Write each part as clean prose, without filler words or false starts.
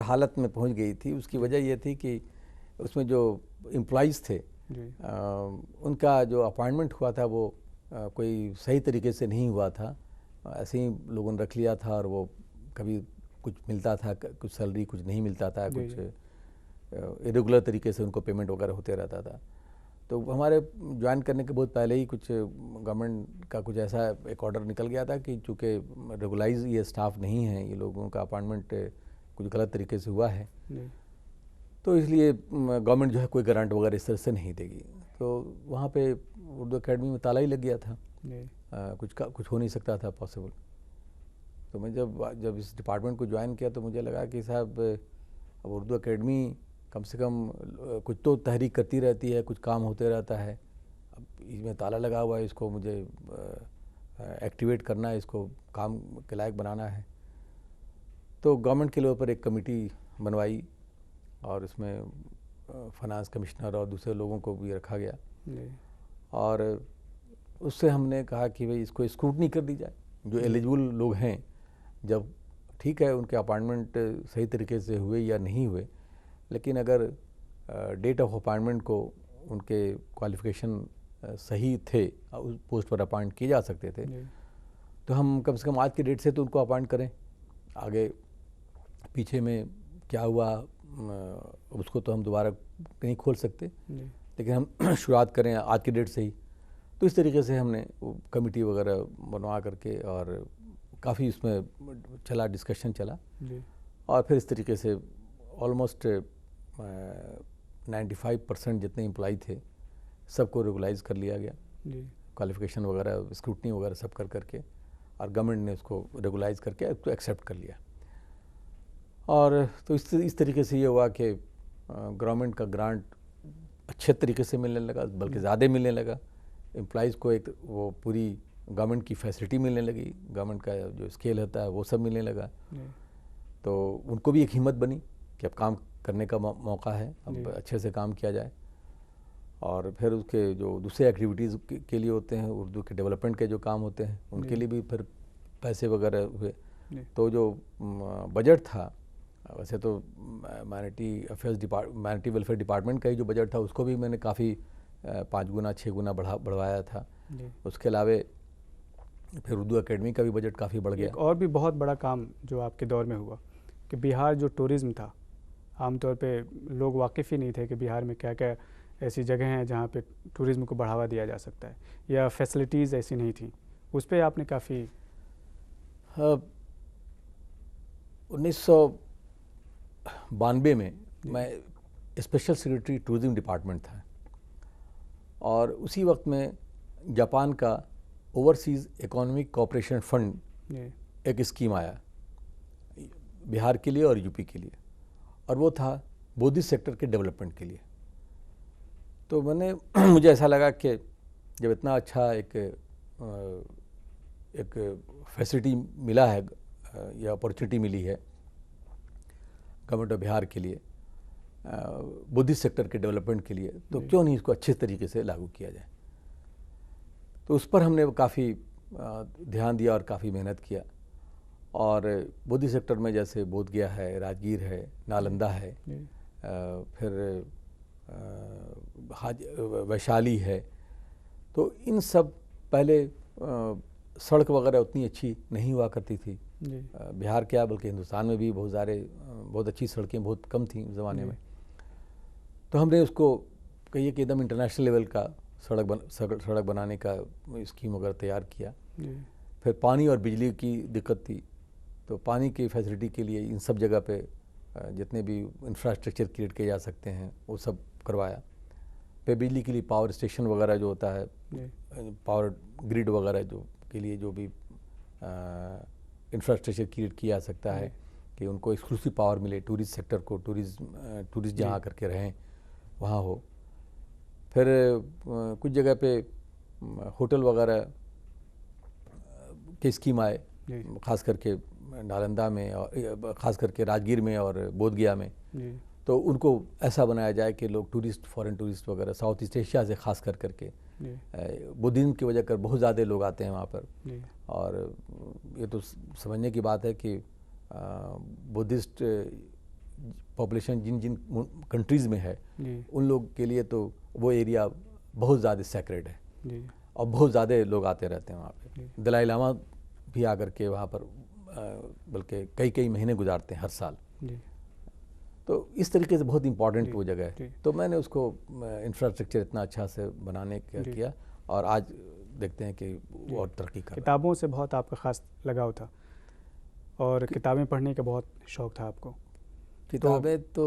हालत में पहुंच गई थी, उसकी वजह ये थी कि उसमें जो एम्प्लॉइज़ थे उनका जो अपॉइंटमेंट हुआ था वो कोई सही तरीके से नहीं हुआ था। ऐसे ही लोगों ने रख लिया था और वो कभी कुछ मिलता था, कुछ सैलरी, कुछ नहीं मिलता था, कुछ इरेगुलर तरीके से उनको पेमेंट वगैरह होते रहता था। तो हमारे ज्वाइन करने के बहुत पहले ही कुछ गवर्नमेंट का कुछ ऐसा एक ऑर्डर निकल गया था कि चूँकि रेगुलाइज ये स्टाफ नहीं है, ये लोगों का अपॉइंटमेंट कुछ गलत तरीके से हुआ है, तो इसलिए गवर्नमेंट जो है कोई गारंट वगैरह इस तरह से नहीं देगी। तो वहाँ पे उर्दू अकेडमी में ताला ही लग गया था, कुछ हो नहीं सकता था पॉसिबल। तो मैं जब इस डिपार्टमेंट को ज्वाइन किया तो मुझे लगा कि साहब अब उर्दू अकेडमी कम से कम कुछ तो तहरीक करती रहती है, कुछ काम होते रहता है, अब इसमें ताला लगा हुआ है, इसको मुझे एक्टिवेट करना है, इसको काम के लायक बनाना है। तो गवर्नमेंट के लेवल पर एक कमेटी बनवाई और इसमें फाइनेंस कमिश्नर और दूसरे लोगों को भी रखा गया और उससे हमने कहा कि भाई इसको स्क्रूटनी कर दी जाए। जो एलिजिबल लोग हैं, जब ठीक है उनके अपॉइंटमेंट सही तरीके से हुए या नहीं हुए, लेकिन अगर डेट ऑफ अपॉइंटमेंट को उनके क्वालिफिकेशन सही थे, उस पोस्ट पर अपॉइंट किए जा सकते थे, तो हम कम से कम आज की डेट से तो उनको अपॉइंट करें। आगे पीछे में क्या हुआ उसको तो हम दोबारा नहीं खोल सकते, लेकिन हम शुरुआत करें आज की डेट से ही। तो इस तरीके से हमने कमेटी वगैरह बनवा करके और काफ़ी इसमें चला, डिस्कशन चला और फिर इस तरीके से ऑलमोस्ट 95% जितने एम्प्लॉय थे सबको रेगुलाइज कर लिया गया, क्वालिफिकेशन वगैरह, स्क्रूटनी वगैरह सब कर करके, और गवर्नमेंट ने उसको रेगुलाइज करके उसको एक्सेप्ट कर लिया। और तो इस तरीके से ये हुआ कि गवर्नमेंट का ग्रांट अच्छे तरीके से मिलने लगा, बल्कि ज़्यादा मिलने लगा। एम्प्लॉइज़ को एक वो पूरी गवर्नमेंट की फैसिलिटी मिलने लगी, गवर्नमेंट का जो स्केल होता है वो सब मिलने लगा। तो उनको भी एक हिम्मत बनी कि अब काम करने का मौका है, अब अच्छे से काम किया जाए। और फिर उसके जो दूसरे एक्टिविटीज़ के लिए होते हैं, उर्दू के डेवलपमेंट के जो काम होते हैं, उनके लिए भी फिर पैसे वगैरह हुए। तो जो बजट था, वैसे तो माइनॉरिटी वेलफेयर डिपार्टमेंट का ही जो बजट था उसको भी मैंने काफ़ी 5 गुना 6 गुना बढ़वाया था। उसके अलावा फिर उर्दू अकेडमी का भी बजट काफ़ी बढ़ गया। एक और भी बहुत बड़ा काम जो आपके दौर में हुआ कि बिहार जो टूरिज़्म था, आमतौर पे लोग वाकिफ़ ही नहीं थे कि बिहार में क्या क्या ऐसी जगह हैं जहाँ पे टूरिज़्म को बढ़ावा दिया जा सकता है, या फैसिलिटीज़ ऐसी नहीं थी। उस पर आपने काफ़ी 1992 में मैं स्पेशल सेक्रेटरी टूरिज़्म डिपार्टमेंट था और उसी वक्त में जापान का ओवरसीज़ इकोनॉमिक कोऑपरेशन फंड एक स्कीम आया बिहार के लिए और यूपी के लिए, और वो था बुद्धिस्ट सेक्टर के डेवलपमेंट के लिए। तो मुझे ऐसा लगा कि जब इतना अच्छा एक फैसिलिटी मिला है या अपॉर्चुनिटी मिली है गवर्नमेंट ऑफ बिहार के लिए बुद्धिस्ट सेक्टर के डेवलपमेंट के लिए, तो क्यों नहीं इसको अच्छे तरीके से लागू किया जाए। तो उस पर हमने काफ़ी ध्यान दिया और काफ़ी मेहनत किया। और बुद्धिस्ट सेक्टर में जैसे बोधगया है, राजगीर है, नालंदा है, फिर वैशाली है, तो इन सब पहले सड़क वगैरह उतनी अच्छी नहीं हुआ करती थी। बिहार क्या बल्कि हिंदुस्तान में भी बहुत अच्छी सड़कें बहुत कम थी उस ज़माने में। तो हमने उसको कहिए कि एकदम इंटरनेशनल लेवल का सड़क बनाने का स्कीम वगैरह तैयार किया। फिर पानी और बिजली की दिक्कत थी, तो पानी की फैसिलिटी के लिए इन सब जगह पे जितने भी इंफ्रास्ट्रक्चर क्रिएट किए जा सकते हैं वो सब करवाया। फिर बिजली के लिए पावर स्टेशन वगैरह जो होता है, पावर ग्रिड वगैरह जो के लिए जो भी इंफ्रास्ट्रक्चर क्रिएट किया जा सकता है कि उनको एक्सक्लूसिव पावर मिले, टूरिस्ट सेक्टर को, टूरिस्ट जहाँ करके रहें वहाँ हो। फिर कुछ जगह पे होटल वगैरह के स्कीम आए, ख़ास करके नालंदा में और ख़ास करके राजगीर में और बोधगया में। तो उनको ऐसा बनाया जाए कि लोग टूरिस्ट, फॉरेन टूरिस्ट वगैरह साउथ ईस्ट एशिया से ख़ास करके बुद्धिज़्म की वजह कर बहुत ज़्यादा लोग आते हैं वहाँ पर। और ये तो समझने की बात है कि बुद्धिस्ट पॉपुलेशन जिन जिन कंट्रीज़ में है उन लोग के लिए तो वो एरिया बहुत ज़्यादा सैक्रेड है जी। और बहुत ज़्यादा लोग आते रहते हैं वहाँ पे। दलाई लामा भी आकर के वहाँ पर बल्कि कई कई महीने गुजारते हैं हर साल जी। तो इस तरीके से बहुत इम्पॉर्टेंट जी, वो जगह है। जी। तो मैंने उसको इंफ्रास्ट्रक्चर इतना अच्छा से बनाने का किया और आज देखते हैं कि वो और तरक्की कर रहा है। किताबों से बहुत आपका ख़ास लगाव था और किताबें पढ़ने का बहुत शौक़ था आपको। किताबें तो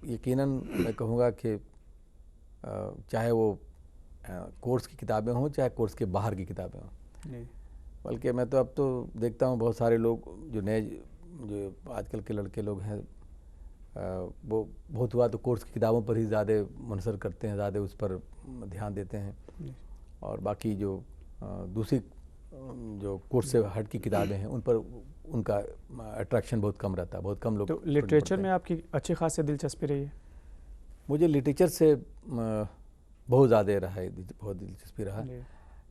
यकीनन मैं कहूँगा कि चाहे वो कोर्स की किताबें हों चाहे कोर्स के बाहर की किताबें हों, बल्कि मैं तो अब तो देखता हूँ बहुत सारे लोग जो आजकल के लड़के लोग हैं वो बहुत हुआ तो कोर्स की किताबों पर ही ज़्यादा मुनसर करते हैं, ज़्यादा उस पर ध्यान देते हैं और बाकी जो दूसरी जो कोर्स से हट की किताबें हैं उन पर उनका अट्रैक्शन बहुत कम रहता है, बहुत कम लोग। तो लिटरेचर में आपकी अच्छी खासी दिलचस्पी रही है? मुझे लिटरेचर से बहुत ज़्यादा रहा है, बहुत दिलचस्पी रहा।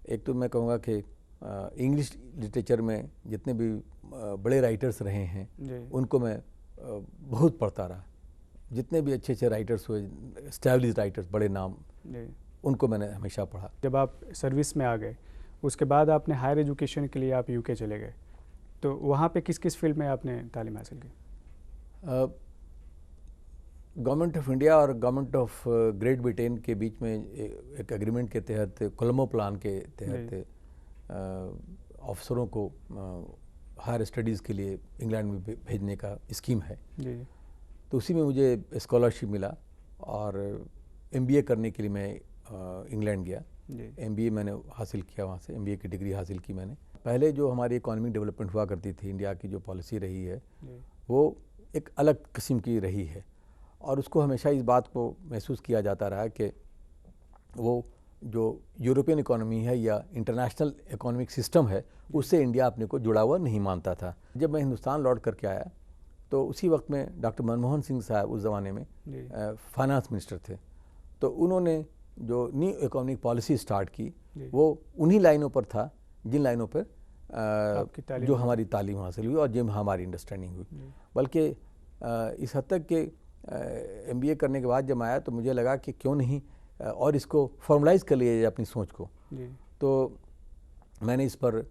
एक तो मैं कहूँगा कि इंग्लिश लिटरेचर में जितने भी बड़े राइटर्स रहे हैं उनको मैं बहुत पढ़ता रहा। जितने भी अच्छे अच्छे राइटर्स हुए, एस्टैब्लिश्ड राइटर्स, बड़े नाम, उनको मैंने हमेशा पढ़ा। जब आप सर्विस में आ गए उसके बाद आपने हायर एजुकेशन के लिए आप यूके चले गए, तो वहाँ पे किस किस फील्ड में आपने तालीम हासिल की? गवर्नमेंट ऑफ इंडिया और गवर्नमेंट ऑफ ग्रेट ब्रिटेन के बीच में एक एग्रीमेंट के तहत, कोलंबो प्लान के तहत अफसरों को हायर स्टडीज़ के लिए इंग्लैंड में भेजने का स्कीम है जी। तो उसी में मुझे स्कॉलरशिप मिला और MBA करने के लिए मैं इंग्लैंड गया। MBA मैंने हासिल किया, वहाँ से MBA की डिग्री हासिल की मैंने। पहले जो हमारी इकोनॉमिक डेवलपमेंट हुआ करती थी, इंडिया की जो पॉलिसी रही है वो एक अलग किस्म की रही है और उसको हमेशा इस बात को महसूस किया जाता रहा कि वो जो यूरोपियन इकोनॉमी है या इंटरनेशनल इकोनॉमिक सिस्टम है उससे इंडिया अपने को जुड़ा हुआ नहीं मानता था। जब मैं हिंदुस्तान लौट करके आया तो उसी वक्त में डॉक्टर मनमोहन सिंह साहब उस ज़माने में फाइनेंस मिनिस्टर थे, तो उन्होंने जो न्यू इकोनॉमिक पॉलिसी स्टार्ट की वो उन्हीं लाइनों पर था जिन लाइनों पर जो हमारी तालीम हासिल हुई और जो हमारी अंडरस्टैंडिंग हुई। बल्कि इस हद तक कि MBA करने के बाद जब आया तो मुझे लगा कि क्यों नहीं और इसको फॉर्मलाइज कर लिया जाए अपनी सोच को। तो मैंने इस पर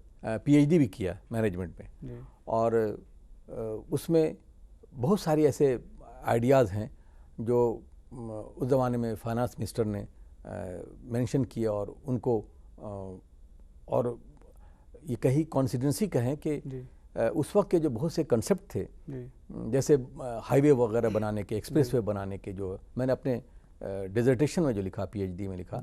PhD भी किया मैनेजमेंट में और उसमें बहुत सारी ऐसे आइडियाज़ हैं जो उस ज़माने में फाइनेंस मिनिस्टर ने मेंशन किए और उनको और ये कहीं कॉन्स्टिट्यूंसी कहें कि उस वक्त के जो बहुत से कंसेप्ट थे जैसे हाईवे वगैरह बनाने के, एक्सप्रेसवे बनाने के, जो मैंने अपने डिसर्टेशन में जो लिखा, PhD में लिखा,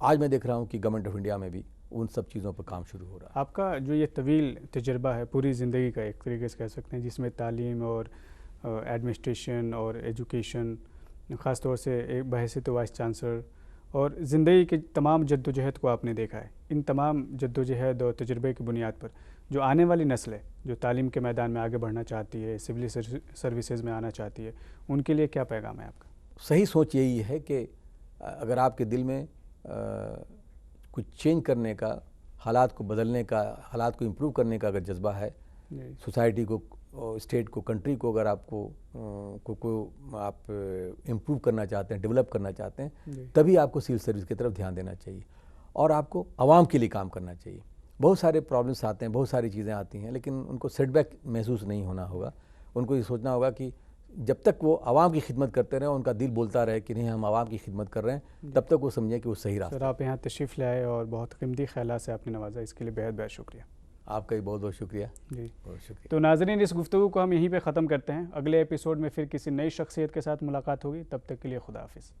आज मैं देख रहा हूँ कि गवर्नमेंट ऑफ इंडिया में भी उन सब चीज़ों पर काम शुरू हो रहा है। आपका जो ये तवील तजुर्बा है पूरी ज़िंदगी का, एक तरीके से कह सकते हैं, जिसमें तालीम और एडमिनिस्ट्रेशन और एजुकेशन, ख़ास तौर से एक बहैसियत वाइस चांसलर, और ज़िंदगी की तमाम जद्दोजहद को आपने देखा है। इन तमाम जद्दोजहद और तजुर्बे की बुनियाद पर जो आने वाली नस्ल है जो तालीम के मैदान में आगे बढ़ना चाहती है, सिविल सर्विसेज में आना चाहती है, उनके लिए क्या पैगाम है आपका? सही सोच यही है कि अगर आपके दिल में कुछ चेंज करने का, हालात को बदलने का, हालात को इम्प्रूव करने का अगर जज्बा है, सोसाइटी को, स्टेट को, कंट्री को अगर आपको आप इम्प्रूव करना चाहते हैं, डेवलप करना चाहते हैं, तभी आपको सिविल सर्विस की तरफ ध्यान देना चाहिए और आपको आवाम के लिए काम करना चाहिए। बहुत सारे प्रॉब्लम्स आते हैं, बहुत सारी चीज़ें आती हैं, लेकिन उनको सेटबैक महसूस नहीं होना होगा। उनको ये सोचना होगा कि जब तक वो आवाम की खिदमत करते रहे, उनका दिल बोलता रहे कि नहीं हम आवाम की खिदमत कर रहे हैं, तब तक वो समझें कि वो सही रास्ता। सर, आप यहाँ तशरीफ़ ले आए और बहुत कीमती ख्यालात से आपने नवाजा, इसके लिए बेहद बेहद शुक्रिया। आपका भी बहुत बहुत शुक्रिया जी, बहुत शुक्रिया। तो नाज़रीन, इस गुफ्तगू को हम यहीं पे ख़त्म करते हैं। अगले एपिसोड में फिर किसी नई शख्सियत के साथ मुलाकात होगी, तब तक के लिए खुदा हाफिज़।